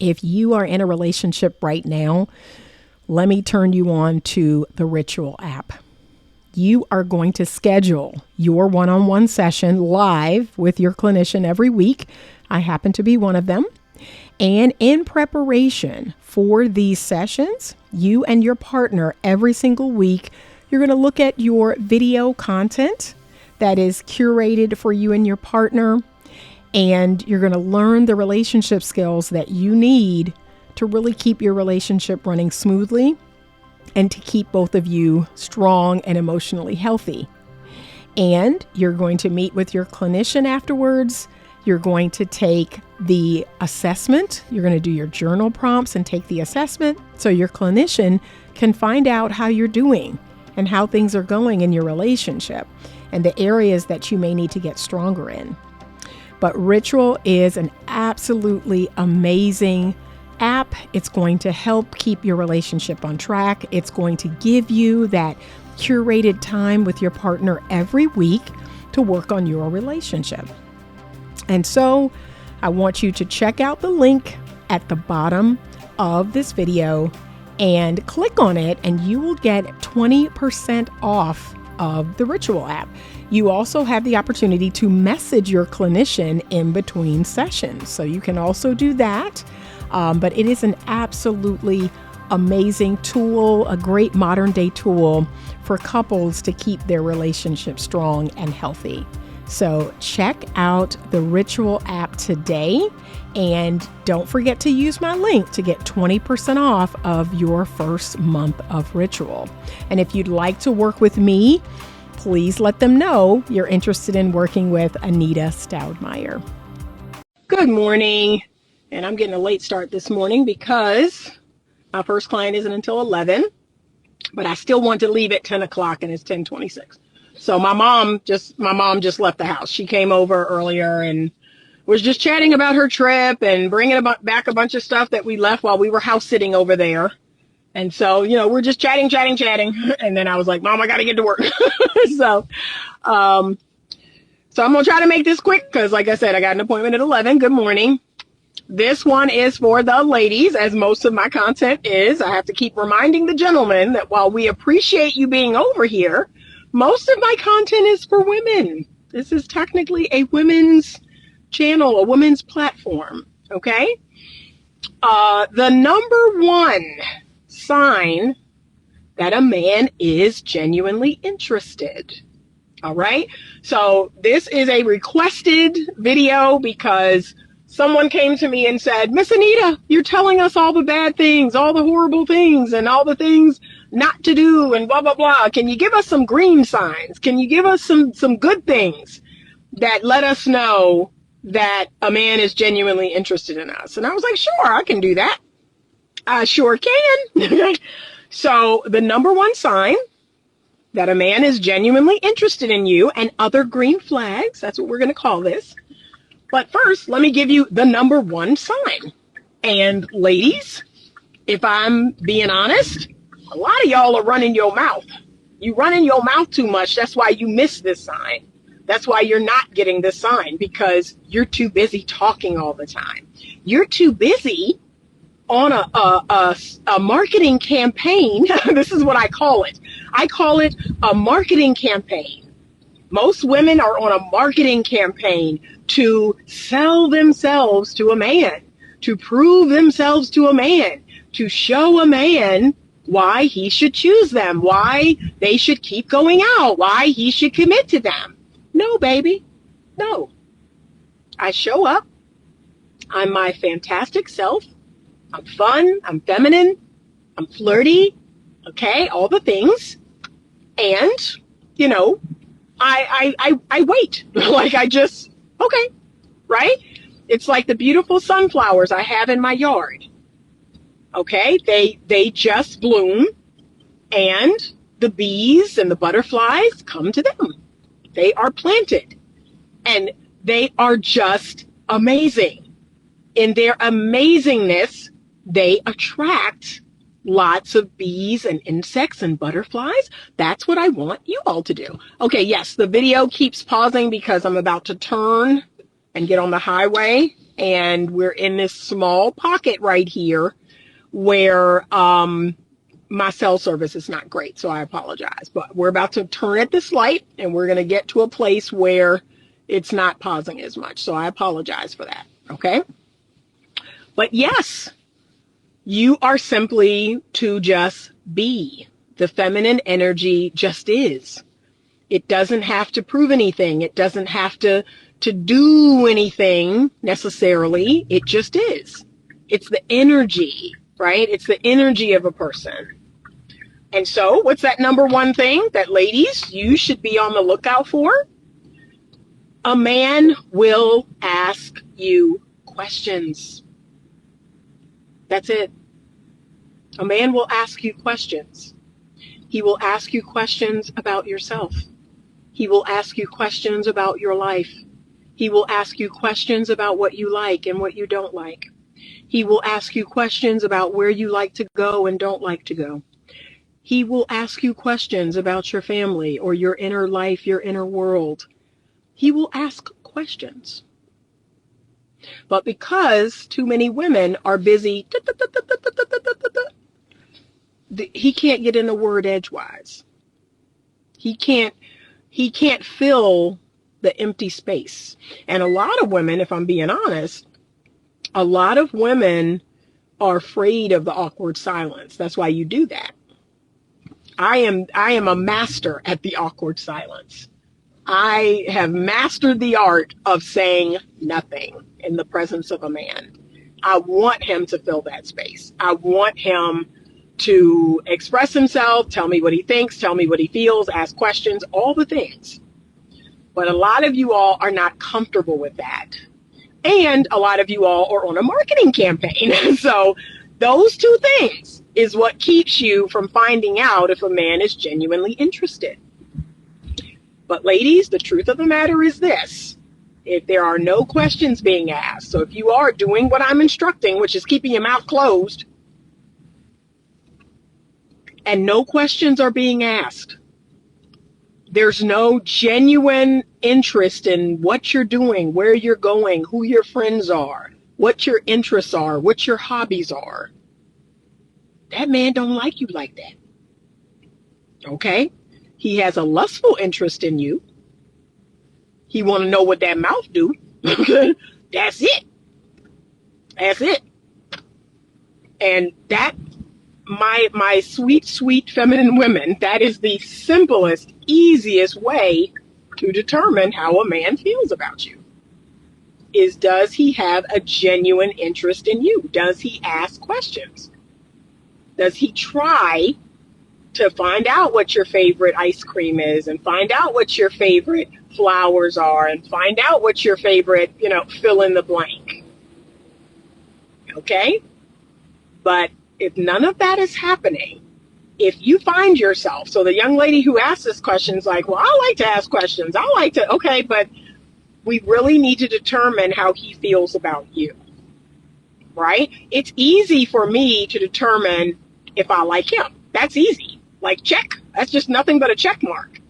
If you are in a relationship right now, let me turn you on to the Ritual app. You are going to schedule your one-on-one session live with your clinician every week. I happen to be one of them. And in preparation for these sessions, you and your partner every single week, you're going to look at your video content that is curated for you and your partner. And you're going to learn the relationship skills that you need to really keep your relationship running smoothly and to keep both of you strong and emotionally healthy. And you're going to meet with your clinician afterwards. You're going to take the assessment. You're going to do your journal prompts and take the assessment so your clinician can find out how you're doing and how things are going in your relationship and the areas that you may need to get stronger in. But Ritual is an absolutely amazing app. It's going to help keep your relationship on track. It's going to give you that curated time with your partner every week to work on your relationship. And so I want you to check out the link at the bottom of this video and click on it, and you will get 20% off of the Ritual app. You also have the opportunity to message your clinician in between sessions. So you can also do that. But it is an absolutely amazing tool, a great modern day tool for couples to keep their relationship strong and healthy. So check out the Ritual app today, and don't forget to use my link to get 20% off of your first month of Ritual. And if you'd like to work with me, please let them know you're interested in working with Anita Stoudemire. Good morning. And I'm getting a late start this morning because my first client isn't until 11, but I still want to leave at 10 o'clock and it's 10:26. So my mom just left the house. She came over earlier and was just chatting about her trip and bringing back a bunch of stuff that we left while we were house sitting over there. And so, we're just chatting. And then I was like, Mom, I got to get to work. So I'm going to try to make this quick because, like I said, I got an appointment at 11. Good morning. This one is for the ladies, as most of my content is. I have to keep reminding the gentlemen that while we appreciate you being over here, most of my content is for women. This is technically a women's channel, a women's platform, okay? The number one sign that a man is genuinely interested, all right? So this is a requested video because someone came to me and said, Miss Anita, you're telling us all the bad things, all the horrible things, and all the things not to do, and blah, blah, blah. Can you give us some green signs? Can you give us some good things that let us know that a man is genuinely interested in us? And I was like, sure, I can do that. I sure can. So the number one sign that a man is genuinely interested in you, and other green flags, that's what we're going to call this. But first, let me give you the number one sign. And ladies, if I'm being honest, a lot of y'all are running your mouth. You running your mouth too much. That's why you miss this sign. That's why you're not getting this sign, because you're too busy talking all the time. You're too busy on a marketing campaign. This is what I call it. I call it a marketing campaign. Most women are on a marketing campaign to sell themselves to a man, to prove themselves to a man, to show a man why he should choose them, why they should keep going out, why he should commit to them. No, baby, no. I show up. I'm my fantastic self. I'm fun. I'm feminine. I'm flirty. Okay, all the things. And, I wait. Like okay, right? It's like the beautiful sunflowers I have in my yard. Okay, they just bloom, and the bees and the butterflies come to them. They are planted, and they are just amazing. In their amazingness, they attract lots of bees and insects and butterflies. That's what I want you all to do. Okay, yes, the video keeps pausing because I'm about to turn and get on the highway. And we're in this small pocket right here where my cell service is not great, so I apologize. But we're about to turn at this light, and we're going to get to a place where it's not pausing as much. So I apologize for that, okay? But yes, you are simply to just be. The feminine energy just is. It doesn't have to prove anything. It doesn't have to do anything necessarily. It just is. It's the energy, right? It's the energy of a person. And so what's that number one thing that, ladies, you should be on the lookout for? A man will ask you questions. That's it. A man will ask you questions. He will ask you questions about yourself. He will ask you questions about your life. He will ask you questions about what you like and what you don't like. He will ask you questions about where you like to go and don't like to go. He will ask you questions about your family or your inner life, your inner world. He will ask questions. But because too many women are busy, he can't get in a word edgewise. He can't fill the empty space. And a lot of women, if I'm being honest, a lot of women are afraid of the awkward silence. That's why you do that. I am a master at the awkward silence. I have mastered the art of saying nothing in the presence of a man. I want him to fill that space. I want him to express himself, tell me what he thinks, tell me what he feels, ask questions, all the things. But a lot of you all are not comfortable with that. And a lot of you all are on a marketing campaign. So those two things is what keeps you from finding out if a man is genuinely interested. But ladies, the truth of the matter is this. If there are no questions being asked, so if you are doing what I'm instructing, which is keeping your mouth closed, and no questions are being asked, there's no genuine interest in what you're doing, where you're going, who your friends are, what your interests are, what your hobbies are, that man don't like you like that. Okay? He has a lustful interest in you. He want to know what that mouth do. That's it. That's it. And that, my sweet, sweet feminine women, that is the simplest, easiest way to determine how a man feels about you. Is, does he have a genuine interest in you? Does he ask questions? Does he try to find out what your favorite ice cream is and find out what your favorite flowers are and find out what your favorite, fill in the blank? Okay? But if none of that is happening, if you find yourself, so the young lady who asked this question is like, well, I like to ask questions. I like to, okay, but we really need to determine how he feels about you, right? It's easy for me to determine if I like him. That's easy. Like, check. That's just nothing but a check mark,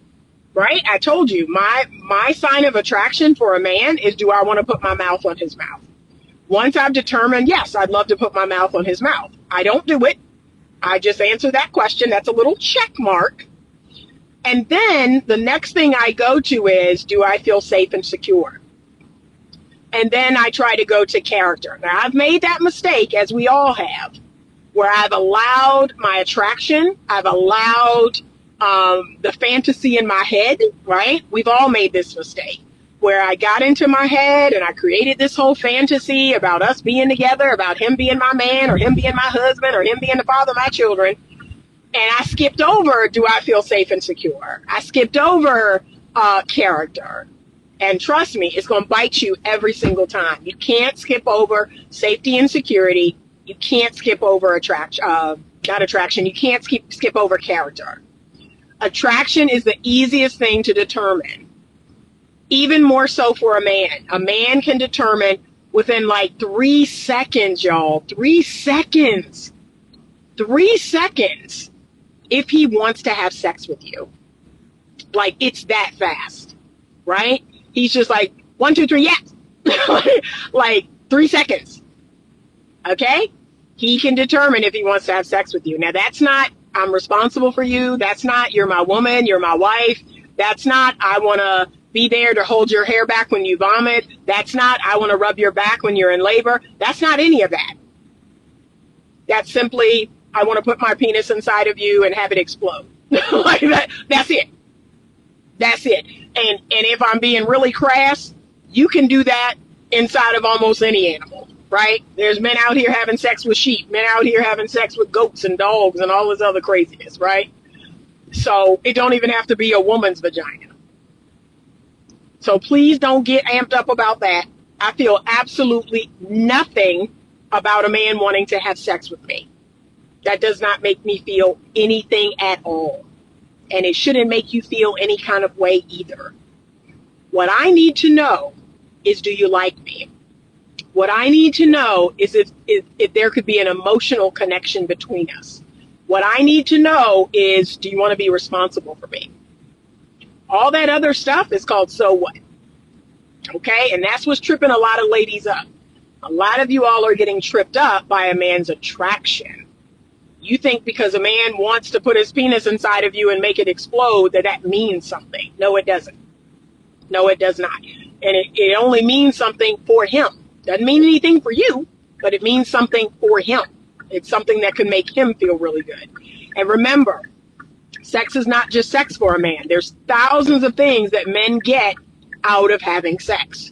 right? I told you, my sign of attraction for a man is, do I want to put my mouth on his mouth? Once I've determined, yes, I'd love to put my mouth on his mouth. I don't do it. I just answer that question. That's a little check mark. And then the next thing I go to is, do I feel safe and secure? And then I try to go to character. Now, I've made that mistake, as we all have, where I've allowed my attraction, I've allowed the fantasy in my head, right? We've all made this mistake, where I got into my head and I created this whole fantasy about us being together, about him being my man, or him being my husband, or him being the father of my children. And I skipped over, do I feel safe and secure? I skipped over character. And trust me, it's going to bite you every single time. You can't skip over safety and security. You can't skip over not attraction. You can't skip over character. Attraction is the easiest thing to determine. Even more so for a man. A man can determine within like 3 seconds, y'all. 3 seconds. 3 seconds if he wants to have sex with you. Like, it's that fast, right? He's just like, 1, 2, 3, yes. Like 3 seconds. Okay? He can determine if he wants to have sex with you. Now, that's not, I'm responsible for you. That's not, you're my woman, you're my wife. That's not, I want to be there to hold your hair back when you vomit. That's not, I want to rub your back when you're in labor. That's not any of that. That's simply, I want to put my penis inside of you and have it explode. Like that. That's it. That's it. And if I'm being really crass, you can do that inside of almost any animal, right? There's men out here having sex with sheep, men out here having sex with goats and dogs and all this other craziness, right? So it don't even have to be a woman's vagina. So please don't get amped up about that. I feel absolutely nothing about a man wanting to have sex with me. That does not make me feel anything at all. And it shouldn't make you feel any kind of way either. What I need to know is, do you like me? What I need to know is if there could be an emotional connection between us. What I need to know is, do you want to be responsible for me? All that other stuff is called so what? Okay? And that's what's tripping a lot of ladies up. A lot of you all are getting tripped up by a man's attraction. You think because a man wants to put his penis inside of you and make it explode that means something. No, it doesn't. No, it does not. And it only means something for him. Doesn't mean anything for you, but it means something for him. It's something that can make him feel really good. And remember, sex is not just sex for a man. There's thousands of things that men get out of having sex.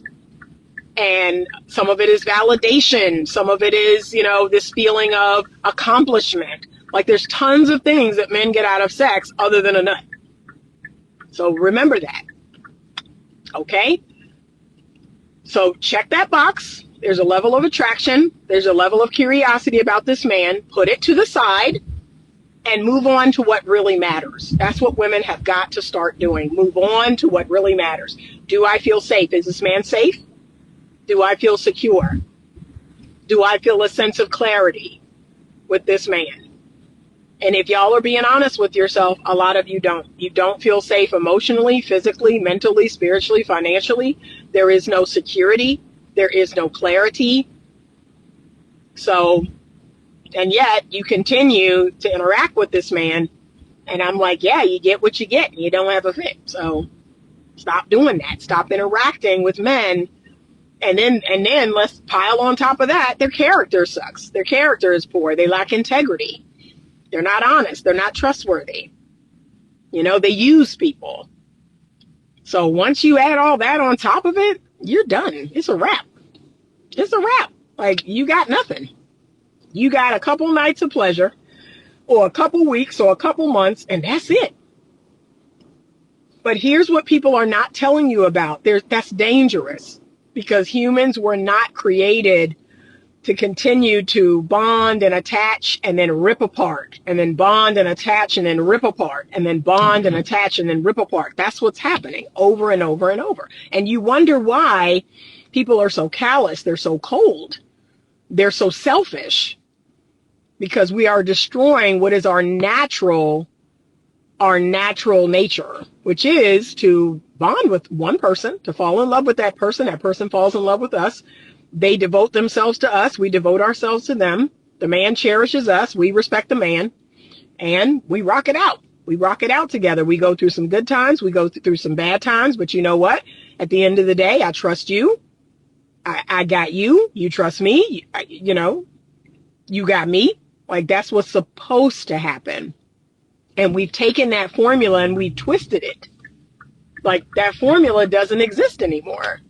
And some of it is validation. Some of it is, this feeling of accomplishment. Like there's tons of things that men get out of sex other than a nut. So remember that. Okay? So check that box. There's a level of attraction. There's a level of curiosity about this man. Put it to the side and move on to what really matters. That's what women have got to start doing. Move on to what really matters. Do I feel safe? Is this man safe? Do I feel secure? Do I feel a sense of clarity with this man? And if y'all are being honest with yourself, a lot of you don't. You don't feel safe emotionally, physically, mentally, spiritually, financially. There is no security. There is no clarity. So, and yet you continue to interact with this man. And I'm like, yeah, you get what you get. And you don't have a fit. So stop doing that. Stop interacting with men. And then let's pile on top of that, their character sucks. Their character is poor. They lack integrity. They're not honest. They're not trustworthy. They use people. So once you add all that on top of it, you're done. It's a wrap. It's a wrap. Like, you got nothing. You got a couple nights of pleasure or a couple weeks or a couple months, and that's it. But here's what people are not telling you about. That's dangerous. Because humans were not created to continue to bond and attach and then rip apart, and then bond and attach and then rip apart, and then bond and attach and then rip apart. That's what's happening over and over and over. And you wonder why people are so callous. They're so cold. They're so selfish, because we are destroying what is our natural nature, which is to bond with one person, to fall in love with that person falls in love with us, they devote themselves to us, we devote ourselves to them, the man cherishes us, we respect the man, and we rock it out together. We go through some good times, we go through some bad times, but you know what, at the end of the day, I trust you, I got you, you trust me, you got me. Like, that's what's supposed to happen. And we've taken that formula and we've twisted it. Like, that formula doesn't exist anymore.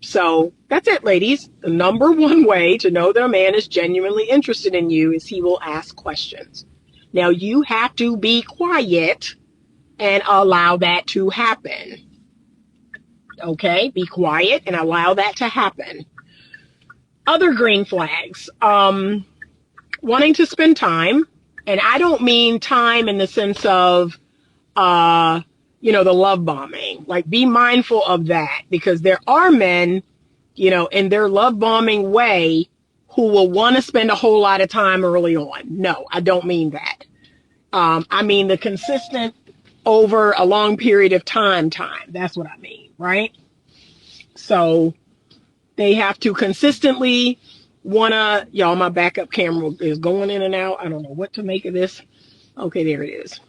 So that's it, ladies. The number one way to know that a man is genuinely interested in you is he will ask questions. Now, you have to be quiet and allow that to happen. Okay? Be quiet and allow that to happen. Other green flags. Wanting to spend time. And I don't mean time in the sense of, the love bombing. Like, be mindful of that, because there are men, in their love bombing way, who will want to spend a whole lot of time early on. No, I don't mean that. I mean the consistent over a long period of time. That's what I mean, right? So They have to consistently y'all, my backup camera is going in and out. I don't know what to make of this. Okay, there it is.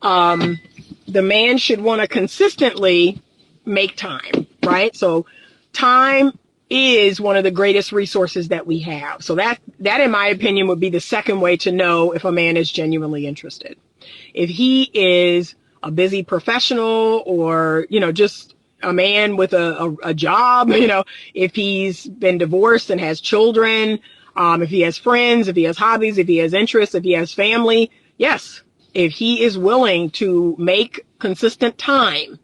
The man should want to consistently make time, right? So time is one of the greatest resources that we have. So that in my opinion would be the second way to know if a man is genuinely interested. If he is a busy professional or, just a man with a job, if he's been divorced and has children, if he has friends, if he has hobbies, if he has interests, if he has family, yes. If he is willing to make consistent time,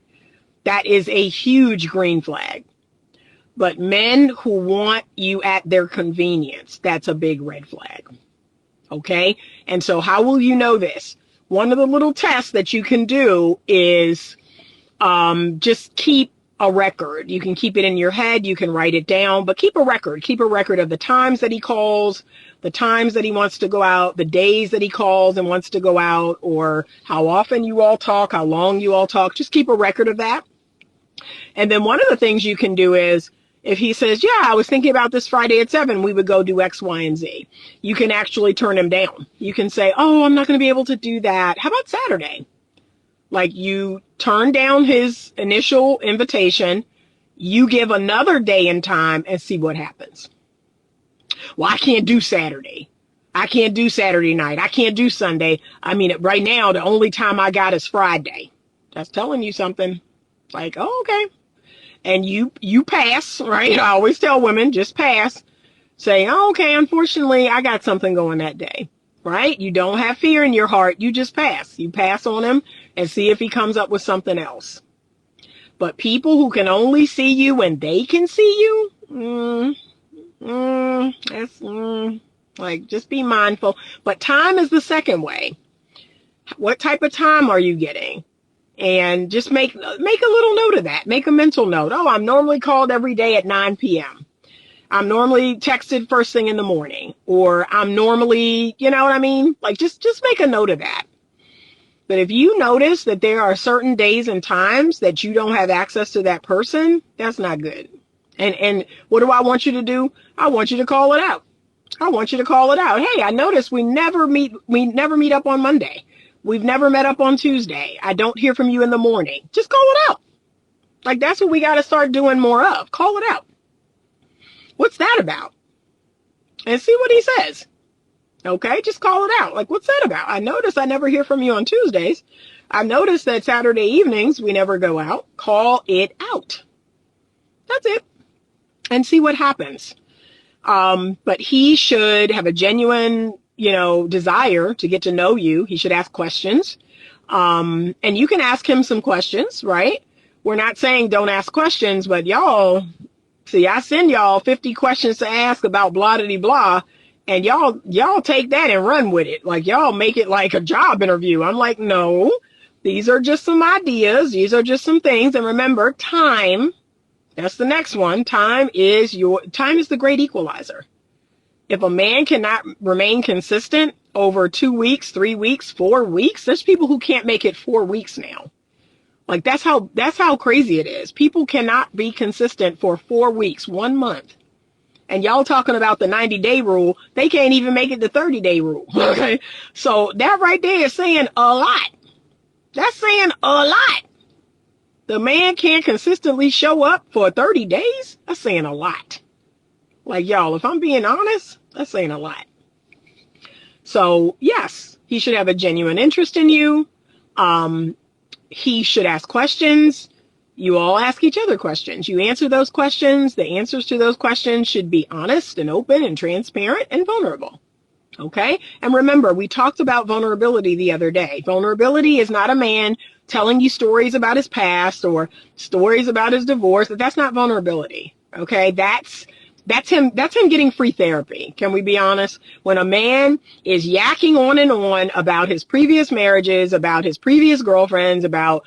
that is a huge green flag. But men who want you at their convenience, that's a big red flag. Okay? And so how will you know this? One of the little tests that you can do is just keep a record. You can keep it in your head. You can write it down, but keep a record. Keep a record of the times that he calls, the times that he wants to go out, the days that he calls and wants to go out, or how often you all talk, how long you all talk. Just keep a record of that. And then one of the things you can do is, if he says, yeah, I was thinking about this Friday at 7, we would go do X, Y, and Z. You can actually turn him down. You can say, oh, I'm not going to be able to do that. How about Saturday? Like, you turn down his initial invitation, you give another day and time and see what happens. Well, I can't do Saturday. I can't do Saturday night. I can't do Sunday. I mean, right now, the only time I got is Friday. That's telling you something. Like, oh, okay. And you pass, right? I always tell women, just pass. Say, oh, okay, unfortunately, I got something going that day. Right? You don't have fear in your heart. You just pass. You pass on him and see if he comes up with something else. But people who can only see you when they can see you, like, just be mindful. But time is the second way. What type of time are you getting? And just make a little note of that. Make a mental note. Oh, I'm normally called every day at 9 p.m. I'm normally texted first thing in the morning, or I'm normally, you know what I mean? Like, just make a note of that. But if you notice that there are certain days and times that you don't have access to that person, that's not good. And what do I want you to do? I want you to call it out. I want you to call it out. Hey, I noticed we never meet up on Monday. We've never met up on Tuesday. I don't hear from you in the morning. Just call it out. Like, that's what we got to start doing more of. Call it out. What's that about? And see what he says. Okay, just call it out. Like, what's that about? I notice I never hear from you on Tuesdays. I noticed that Saturday evenings we never go out. Call it out. That's it. And see what happens. But he should have a genuine, desire to get to know you. He should ask questions. And you can ask him some questions, right? We're not saying don't ask questions, but y'all, see, I send y'all 50 questions to ask about blah, blah, blah. And y'all take that and run with it. Like, y'all make it like a job interview. I'm like, no, these are just some ideas. These are just some things. And remember, time, that's the next one. Time is the great equalizer. If a man cannot remain consistent over 2 weeks, 3 weeks, 4 weeks, there's people who can't make it 4 weeks now. Like, that's how crazy it is. People cannot be consistent for 4 weeks, 1 month. And y'all talking about the 90-day rule, they can't even make it the 30-day rule. Okay. So that right there is saying a lot. That's saying a lot. The man can't consistently show up for 30 days. That's saying a lot. Like, y'all, if I'm being honest, that's saying a lot. So yes, he should have a genuine interest in you. He should ask questions. You all ask each other questions. You answer those questions. The answers to those questions should be honest and open and transparent and vulnerable. Okay? And remember, we talked about vulnerability the other day. Vulnerability is not a man telling you stories about his past or stories about his divorce. That's not vulnerability. Okay? That's him getting free therapy. Can we be honest? When a man is yakking on and on about his previous marriages, about his previous girlfriends, about,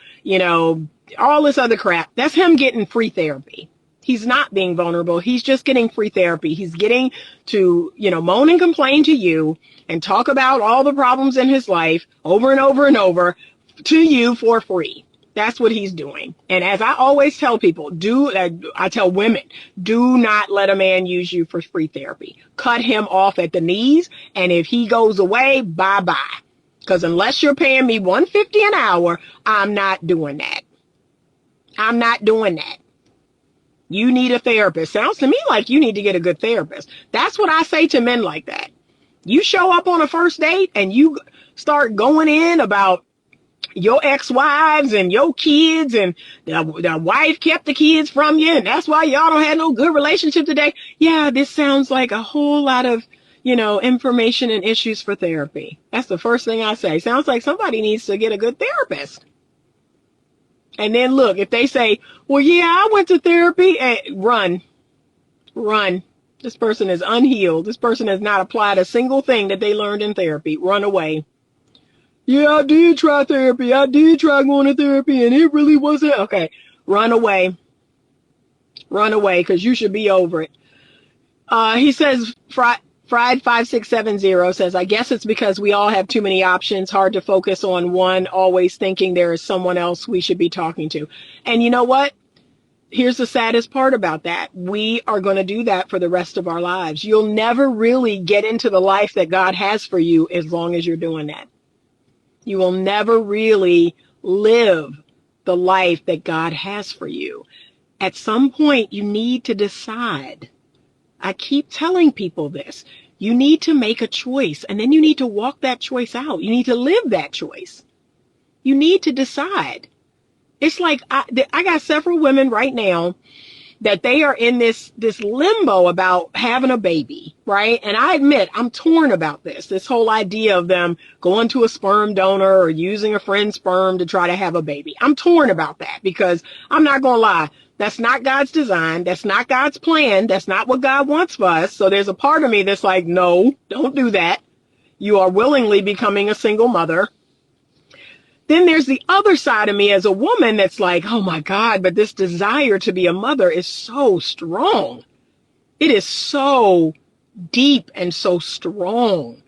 all this other crap, that's him getting free therapy. He's not being vulnerable. He's just getting free therapy. He's getting to, moan and complain to you and talk about all the problems in his life over and over and over to you for free. That's what he's doing. And as I always tell people, I tell women, do not let a man use you for free therapy. Cut him off at the knees. And if he goes away, bye-bye. Because unless you're paying me $150 an hour, I'm not doing that. I'm not doing that. You need a therapist. Sounds to me like you need to get a good therapist. That's what I say to men like that. You show up on a first date and you start going in about your ex-wives and your kids, and the wife kept the kids from you, and that's why y'all don't have no good relationship today. Yeah, this sounds like a whole lot of, information and issues for therapy. That's the first thing I say. Sounds like somebody needs to get a good therapist. And then look, if they say, well, yeah, I went to therapy, run. This person is unhealed. This person has not applied a single thing that they learned in therapy. Run away. Yeah, I did try therapy. I did try going to therapy, and it really wasn't. Okay, run away. Run away, because you should be over it. He says, Fried5670 says, I guess it's because we all have too many options, hard to focus on one, always thinking there is someone else we should be talking to. And you know what? Here's the saddest part about that. We are going to do that for the rest of our lives. You'll never really get into the life that God has for you as long as you're doing that. You will never really live the life that God has for you. At some point, you need to decide. I keep telling people this. You need to make a choice, and then you need to walk that choice out. You need to live that choice. You need to decide. It's like I got several women right now that they are in this limbo about having a baby, right? And I admit I'm torn about this whole idea of them going to a sperm donor or using a friend's sperm to try to have a baby. I'm torn about that because I'm not going to lie. That's not God's design. That's not God's plan. That's not what God wants for us. So there's a part of me that's like, no, don't do that. You are willingly becoming a single mother. Then there's the other side of me as a woman that's like, oh my God, but this desire to be a mother is so strong. It is so deep and so strong.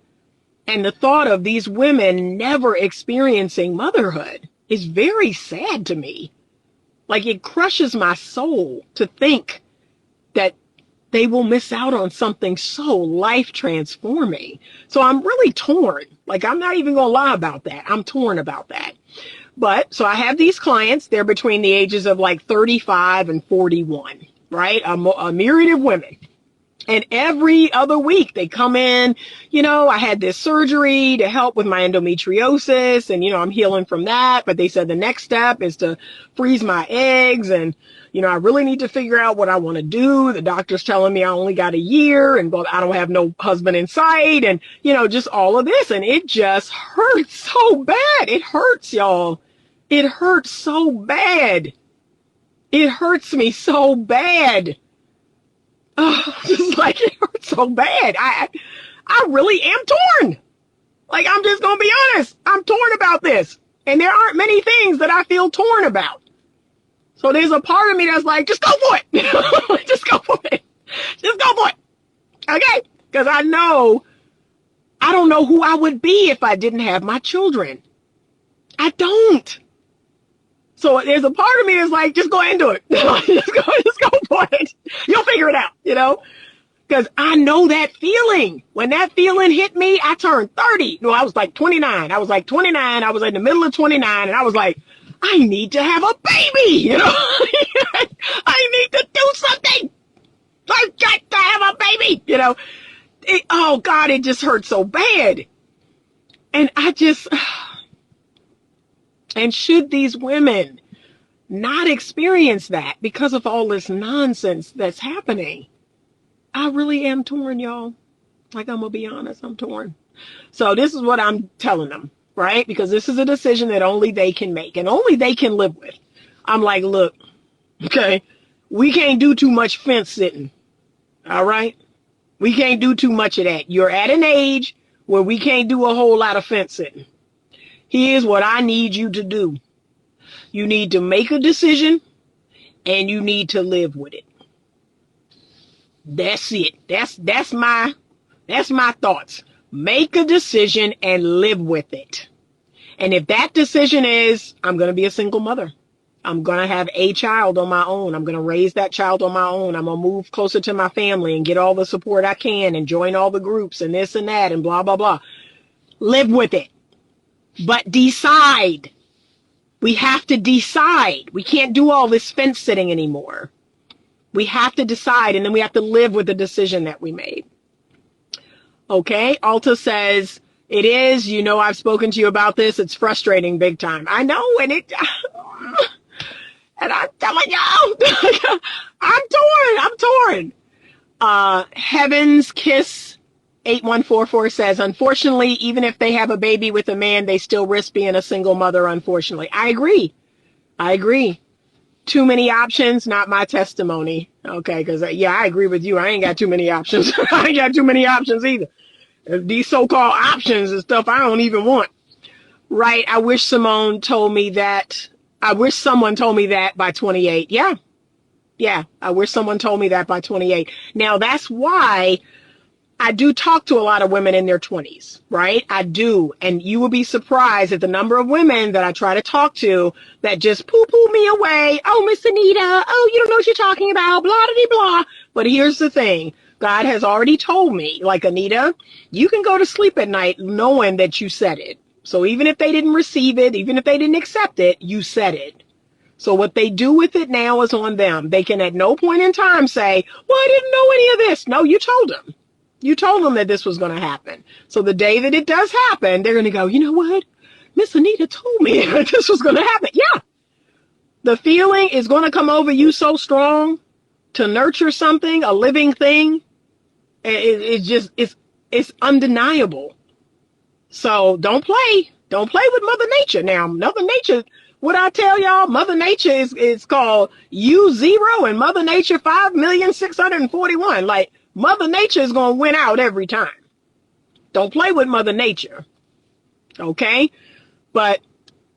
And the thought of these women never experiencing motherhood is very sad to me. Like, it crushes my soul to think that they will miss out on something so life transforming. So I'm really torn. Like, I'm not even going to lie about that. I'm torn about that. But so I have these clients, they're between the ages of like 35 and 41, right? A myriad of women. And every other week they come in, I had this surgery to help with my endometriosis and, I'm healing from that. But they said the next step is to freeze my eggs. And, I really need to figure out what I want to do. The doctor's telling me I only got a year and I don't have no husband in sight and, just all of this. And it just hurts so bad. It hurts, y'all. It hurts so bad. It hurts me so bad. Oh, just like it hurts so bad. I really am torn. Like, I'm just going to be honest. I'm torn about this. And there aren't many things that I feel torn about. So there's a part of me that's like, just go for it. Just go for it. Just go for it. Okay? Because I don't know who I would be if I didn't have my children. I don't. So there's a part of me that's like, just go ahead and do it. just go for it. You'll figure it out, because I know that feeling. When that feeling hit me, I turned 30. No, I was like 29. I was like 29. I was in the middle of 29 and I was like, I need to have a baby, I need to do something. I've got to have a baby, oh God, it just hurt so bad. And and should these women not experience that because of all this nonsense that's happening? I really am torn, y'all. Like, I'm going to be honest, I'm torn. So this is what I'm telling them, right? Because this is a decision that only they can make and only they can live with. I'm like, look, okay, we can't do too much fence sitting, all right? We can't do too much of that. You're at an age where we can't do a whole lot of fence sitting. Here's what I need you to do. You need to make a decision and you need to live with it. That's it. That's my thoughts. Make a decision and live with it. And if that decision is, I'm going to be a single mother, I'm going to have a child on my own, I'm going to raise that child on my own, I'm going to move closer to my family and get all the support I can and join all the groups and this and that and blah, blah, blah. Live with it. But decide. We have to decide. We can't do all this fence sitting anymore. We have to decide, and then we have to live with the decision that we made. Okay, Alta says, it is, you know, I've spoken to you about this. It's frustrating big time. I know, and I'm telling y'all, I'm torn. Heaven's Kiss 8144 says, unfortunately, even if they have a baby with a man, they still risk being a single mother, unfortunately. I agree. Too many options, not my testimony. Okay, because, yeah, I agree with you. I ain't got too many options. I ain't got too many options either. These so-called options and stuff I don't even want. Right, I wish someone told me that by 28. Yeah, I wish someone told me that by 28. Now, that's why I do talk to a lot of women in their 20s, right? I do. And you will be surprised at the number of women that I try to talk to that just poo-poo me away. Oh, Miss Anita. Oh, you don't know what you're talking about. Blah, blah, blah. But here's the thing. God has already told me, like, Anita, you can go to sleep at night knowing that you said it. So even if they didn't receive it, even if they didn't accept it, you said it. So what they do with it now is on them. They can at no point in time say, well, I didn't know any of this. No, you told them. You told them that this was going to happen. So the day that it does happen, they're going to go, you know what? Miss Anita told me that this was going to happen. Yeah. The feeling is going to come over you so strong to nurture something, a living thing. It's undeniable. So don't play with Mother Nature. Now, Mother Nature, what I tell y'all, Mother Nature is called U0 and Mother Nature 5,641,000. Like, Mother Nature is going to win out every time. Don't play with Mother Nature. Okay? But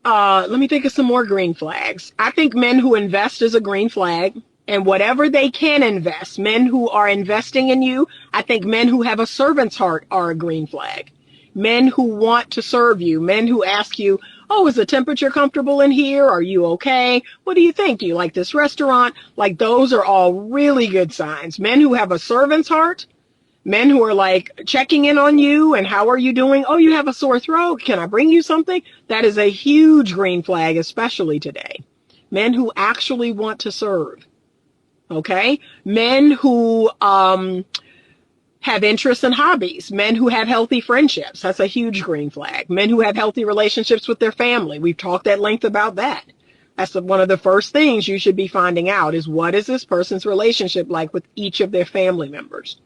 let me think of some more green flags. I think men who invest is a green flag. And whatever they can invest, men who are investing in you, I think men who have a servant's heart are a green flag. Men who want to serve you, men who ask you, oh, is the temperature comfortable in here? Are you okay? What do you think? Do you like this restaurant? Like, those are all really good signs. Men who have a servant's heart, men who are like checking in on you and how are you doing? Oh, you have a sore throat. Can I bring you something? That is a huge green flag, especially today. Men who actually want to serve. Okay? Men who have interests and hobbies. Men who have healthy friendships. That's a huge green flag. Men who have healthy relationships with their family. We've talked at length about that. That's one of the first things you should be finding out is, what is this person's relationship like with each of their family members?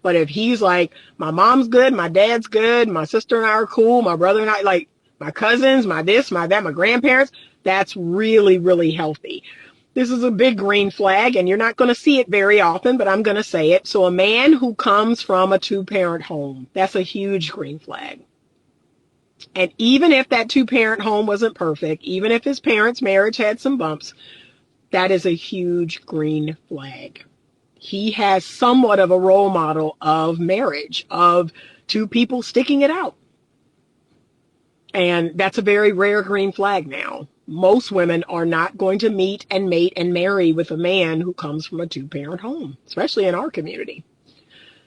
But if he's like, my mom's good, my dad's good, my sister and I are cool, my brother and I, like, my cousins, my this, my that, my grandparents, that's really, really healthy. This is a big green flag, and you're not going to see it very often, but I'm going to say it. So a man who comes from a two-parent home, that's a huge green flag. And even if that two-parent home wasn't perfect, even if his parents' marriage had some bumps, that is a huge green flag. He has somewhat of a role model of marriage, of two people sticking it out. And that's a very rare green flag now. Most women are not going to meet and mate and marry with a man who comes from a two-parent home, especially in our community.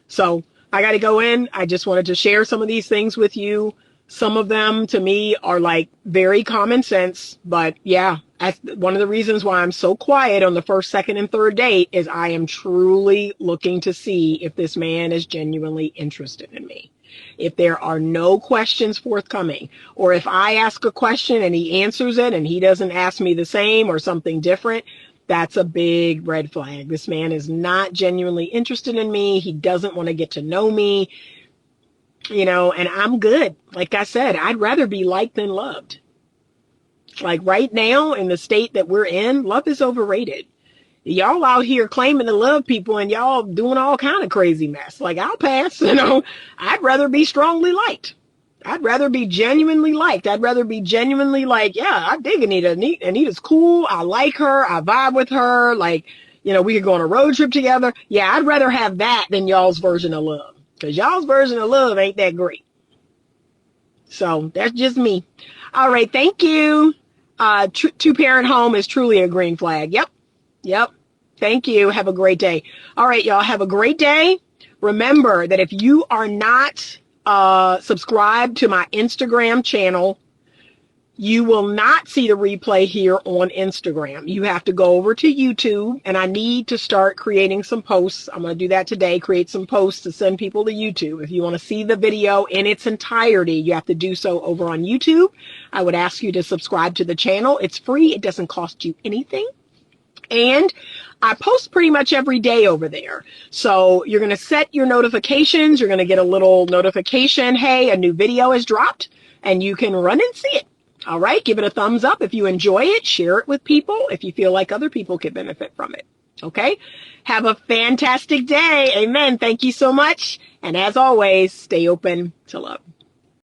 So I got to go in. I just wanted to share some of these things with you. Some of them to me are like very common sense, but yeah, one of the reasons why I'm so quiet on the first, second, and third date is I am truly looking to see if this man is genuinely interested in me. If there are no questions forthcoming, or if I ask a question and he answers it and he doesn't ask me the same or something different, that's a big red flag. This man is not genuinely interested in me. He doesn't want to get to know me, you know, and I'm good. Like I said, I'd rather be liked than loved. Like right now in the state that we're in, love is overrated. Y'all out here claiming to love people and y'all doing all kind of crazy mess. Like, I'll pass, you know. I'd rather be strongly liked. I'd rather be genuinely liked. I'd rather be genuinely like, yeah, I dig Anita. Anita's cool. I like her. I vibe with her. Like, you know, we could go on a road trip together. Yeah, I'd rather have that than y'all's version of love. Because y'all's version of love ain't that great. So that's just me. All right. Thank you. Two-parent home is truly a green flag. Yep. Yep. Thank you. Have a great day. All right, y'all. Have a great day. Remember that if you are not subscribed to my Instagram channel, you will not see the replay here on Instagram. You have to go over to YouTube, and I need to start creating some posts. I'm going to do that today, create some posts to send people to YouTube. If you want to see the video in its entirety, you have to do so over on YouTube. I would ask you to subscribe to the channel. It's free. It doesn't cost you anything. And I post pretty much every day over there. So you're going to set your notifications. You're going to get a little notification. Hey, a new video has dropped, and you can run and see it. All right. Give it a thumbs up. If you enjoy it, share it with people if you feel like other people could benefit from it. Okay. Have a fantastic day. Amen. Thank you so much. And as always, stay open to love.